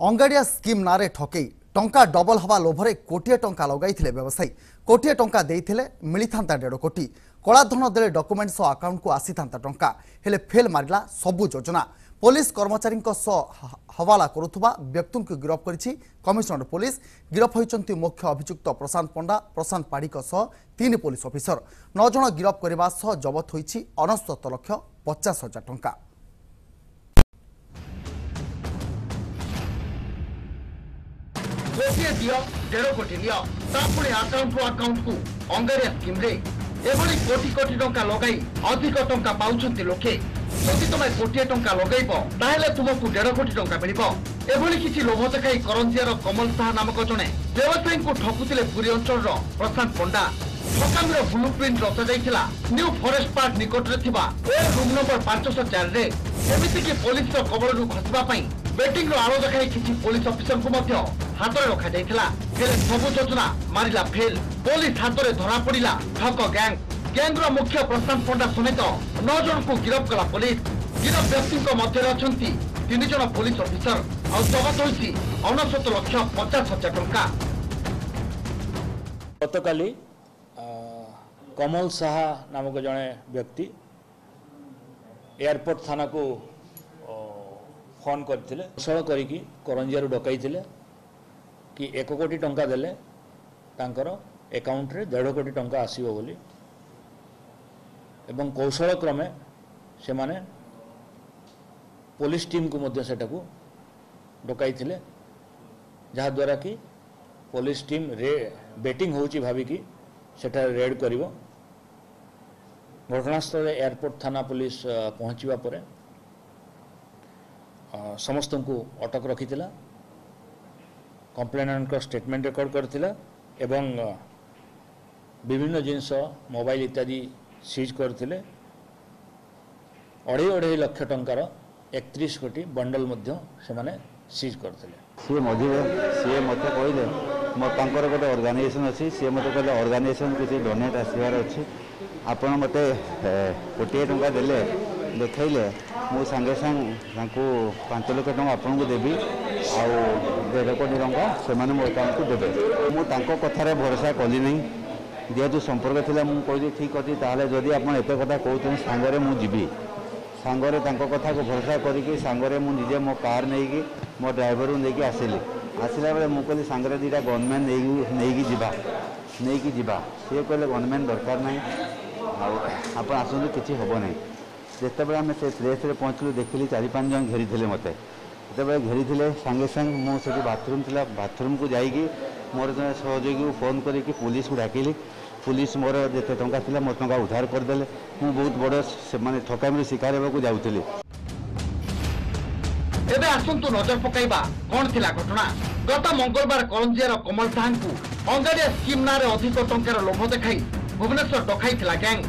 अंगाड़िया scheme नारे ठकई टंका double हवा लोभरे कोटिए टंका लगाई व्यवसायी कोटिए टंका देइथिले मिलिथांता 1.5 कोटी कलाधन देले डॉक्यूमेंट सह अकाउंट को आसीथांता टंका हेले फेल मारिला सबु योजना पुलिस कर्मचारी हवाला करुथुबा व्यक्ति को गिरफ करिछि कमिशनर पुलिस गिरफ होइचंती मुख्य अभियुक्त प्रशांत पंडा प्रशांत पाड़ीक सह 3 पुलिस ऑफिसर 9 जन गिरफ करबा सह जबत होइछि 69,50,000 टंका। गोटे दियो 1.5 कोटी लियो तापुणी अकाउंट टू अकाउंट को अंगारिया स्कीम रे एभली कोटी कोटी टंका लगाई अधिक टंका पाउछंती लोके जदि तुम कोटिए टंका लगैब ताहेले तुमको 1.5 कोटी टंका मिलिबो एभली किछि लोभ देखाई करंजियार कमल साहा नामक जने व्यवसायी को ठकुतिले पुरी अंचल प्रशांत पंडा ठकामीर ब्लूप्रिंट रचा जाइथिला न्यू फॉरेस्ट पार्क निकट रे थिबा रूम नंबर 504 रे एमिति कि पुलिस रो कबल रु खसबा पई बेटिंग रो आलो देखाई किछि पुलिस ऑफिसर को मध्य हाथ में रखा जाइथिला हेले सबु योजना मारिला फेल पुलिस हाथ में धरा पड़िला ठक गैंग रो मुख्य प्रशांत पंडा समेत 9 जन को गिरफ कला पुलिस गिरफ व्यक्ति मध्य अछंती 3 जन पुलिस ऑफिसर और जबत होइछि 69,50,000 टंका। गतकाली कमल साहा नामक जड़े व्यक्ति एयरपोर्ट थाना को फोन करथिले कौशल करिकी करंजिया डकई कि 1 कोटी टंका देले तांकर अकाउंट रे 1.5 कोटी टंका आसीबो बोली एवं कौशल क्रमे से माने पुलिस टीम को मध्य सेटाको डकई जहा द्वारा कि पुलिस टीम बेटिंग होची भावी कि सेटा रेड करिवो घटनास्थल एयरपोर्ट थाना पुलिस पहुँचवा पर समस्त को अटक रखिथिला कंप्लेनेंट स्टेटमेंट रेकर्ड करथिला एवं विभिन्न जिनस मोबाइल इत्यादि सीज करथिले 2.5 लाख टंकार 31 कोटी बंडल मध्य से माने सीज करथिले सी मझे सी मत कहले मोर गोटे ऑर्गेनाइजेशन अच्छी सी मत कहले ऑर्गेनाइजेशन किसी डोनेट आसबार अच्छी आपण मत कोटिए टंका देले देखले मु संगे संग 5 लाख टंका आपन को देवी आ 1.5 कोटी टंका से मो अकाउंट को देवे मु तांको कथारे भरोसा कली नहीं जेहेतु संपर्क थिला मु कहली ठीक अछि ताले जदि आपण एते कथा कहउछन सांगरे मु जीवी सांगरे तांको कथा को भरोसा करिके सांगरे मु निजे मो कार नेकी मो ड्राइवर नेकी आसिला बेले मु कहली सांगरे दीटा गनमैन नेकी जीवा सी कहले गनमैन दरकार नहीं आप आसतु किसी हम ना जिते बड़े आम से प्लेस पहुँचलु देखिली 4-5 जन घेरी मत जिते घेरी सांगे संग मुझे बाथरूम थी बाथरूम को जाइकी मोर जन सहयोगी को फोन करके पुलिस को डाकिली पुलिस मोर जिते टंका थी मोर टंका उद्धार करदे मु बहुत बड़ से ठकामी शिकार होगा जाऊली। एबे आसंतु नजर पकाइबा कोन थिला घटना गत मंगलवार करंजियार कमल साहा को अंगारिया स्कीम नारे अधिक टंकार लोभ देखाई भुवनेश्वर डकाई गैंग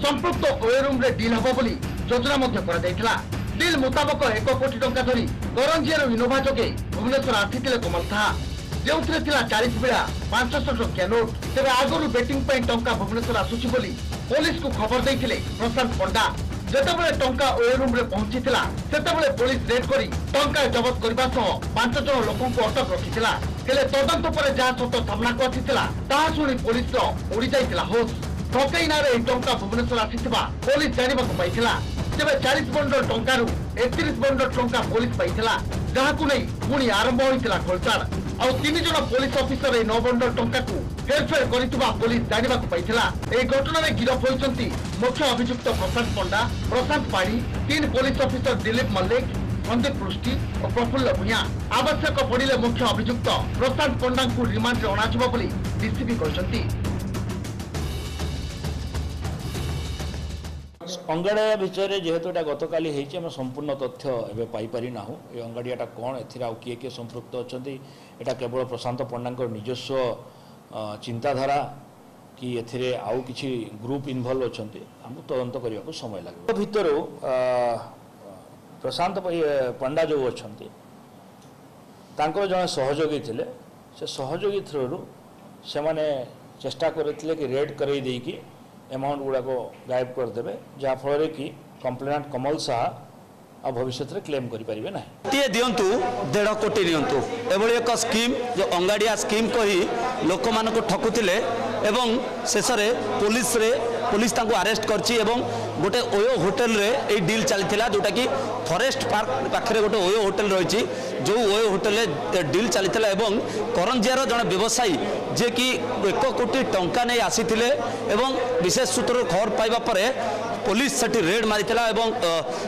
संपृक्त ओए रूम रे डील हबो बोली योजना मध्य करा जाइथिला डील मुताबक 1 कोटी टंका धरी करंजियार इनोभा जोगे भुवनेश्वर आथिथिले कमल साहा जेउथिले थिला 40 बेला 500 टंका नोट तेबे आगरु बेटिंग पई टंका भुवनेश्वर आसुची बोली पुलिस को खबर दैथिले प्रशांत पंडा जेतेबेले टंका ओए रूम रे पहुंचीथिला सेतेबेले पुलिस रेड करी टंका जब्त करबा सह 5 जन लोकन को अटक रखिथिला हेले तदंत पर जहा सत्य सामना को आथिथिला ताहा सुनी पुलिस रो उड़ी जाइथिला होश ठकई नारे टंका भुवनेश्वर आसीथिबा पुलिस जानिबा को पाइथिला तेबे 40 बंडल टंकारु 31 बंडल टंका पुलिस पाइथिला जहाकु नै पुणी आरंभ होइथिला खोलचार और 3 जन पुलिस ऑफिसर ए 9 बंडल टंका को हेरफेर करितबा पुलिस जानिबा को पाइथिला ए घटना रे गिरफ होइचंती मुख्य अभियुक्त प्रशांत पंडा प्रशांत पाड़ी 3 पुलिस ऑफिसर दिलीप मल्लिक संदीप पृष्टि और प्रफुल्ल भूया आवश्यक पड़िले मुख्य अभियुक्त प्रशांत पंडा को रिमांड रे अणाजिबो बोली डीसीपी कहचंती। अंगाड़िया विषय जेहेतु गतकाली होम संपूर्ण तथ्य एवं पाइपारी ना ये अंगाड़ियाटा कौन ए किए किए संपृक्त अच्छा यहाँ केवल प्रशांत पंडा निजस्व चिंताधारा कि एथिरे आउ किछि ग्रुप इनवॉल्व अच्छा आमको तदंत करने को समय लगे भितर प्रशांत पंडा जो अच्छा जड़े सहयोगी थे से सहयोगी थ्रू से माने चेष्टा करते कि रेड करई देकी अमाउंट गुड़ाक गायब करदे जहाँफल कि कंप्लेनेंट कमल साहा आ भविष्य में क्लेम करें ना टे दिंतु 1.5 कोटी नियंतु एभली एक स्कीम जो अंगाड़िया स्कीम कही लोक मान ठकुले एवं शेष पुलिस तांको अरेस्ट करछि एवं गोटे ओयो होटल रे ए डील चलथिला जोटा कि फॉरेस्ट पार्क पाखरे गोटे ओयो होटल रही जो ओयो होटल रे डील चलथिला एवं करंजियार जन व्यवसायी जे कि 1 कोटी टंका नहीं आसीथिले एवं विशेष सूत्र खबर पाइबा परे पुलिस सेठी रेड मारिथिला एवं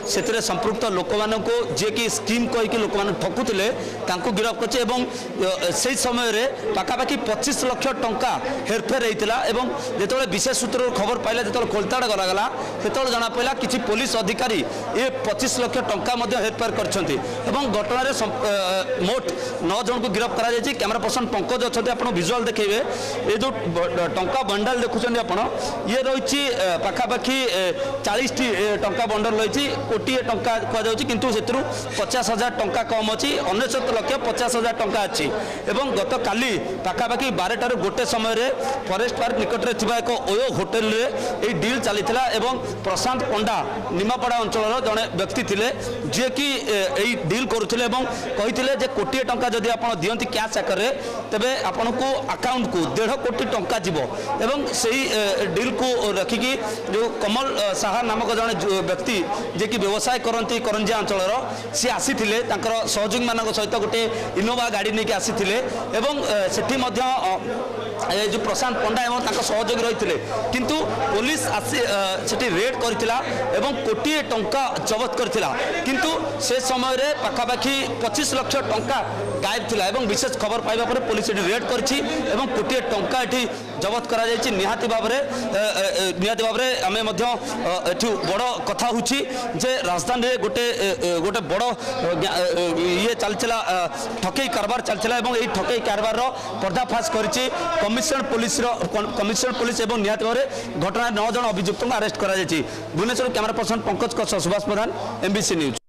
सेतिरे संपृक्त लोक मानको जे कि स्कीम कहि कि लोक मान ठकुथिले तांको गिरफ्त करछि एवं सेही समय रे पाखापाखि 25 लाख टंका हेरफेर हेइतिला एवं जेतोले विशेष सूत्र खबर पाइला जेतोले कोलताड़ गला सेतोले जना पइला किछि पुलिस अधिकारी ए 25 लाख टंका मध्ये हेरफेर करछन्ति एवं घटना रे मोट 9 जन को गिरफ्त करा जायछि। कैमरा पर्सन पंकज अछथि आपण विजुअल देखैबे ए जो टंका बंडल देखुछन्ति आपण ये रहिछि पाखापाखि 40 टंका बंडल रही कोटी टंका कहुच्छी किंतु से 50,000 टंका कम अच्छी 19,50,000 टंका अच्छी एवं गत काली पाखापाखि 12टार गोटे समय रे फॉरेस्ट पार्क निकट में एक ओयो होटेल रे ये डील चली एवं प्रशांत पंडा निमापड़ा अंचल जड़े व्यक्ति थे जी कि यही डील करुले कही कोटी टंका जदि आप दियंती कैश आकार तेरे आपन को अकाउंट को 1.5 कोटी टंका जीव एवं सही डील को रखिकी जो कमल साहा नामक जड़े व्यक्ति जे कि व्यवसाय करती करंजिया अंचल सी आसी सहयोगी मान सहित गोटे इनोवा गाड़ी नहीं आसी सेठी जो प्रशांत पंडा एवं सहयोगी रही किंतु पुलिस आसी सेठी रेड करथिला एवं कोटी टंका जबत करथिला किंतु से समय रे पाखापाखि 25 लाख टंका गायब थिला एवं विशेष खबर पाइबा पर पुलिस एठी रेड करछि एवं कोटी टंका एठी जबत करा जायछि। निहाती भाबरे आमे मध्य एठु बड़ कथा होछि जे राजधानी रे गोटे बड़ ये चलचिला ठकई कारबार चलचिला एवं एही ठकई कारबार रो पर्दाफाश करिछि कमिशनर पुलिस एवं निहाती भाबरे घटना 9 जन अभियुक्त को अरेस्ट करा जायछि। भुवनेश्वर कैमरा पर्सन पंकज सुभाष प्रधान MBC न्यूज।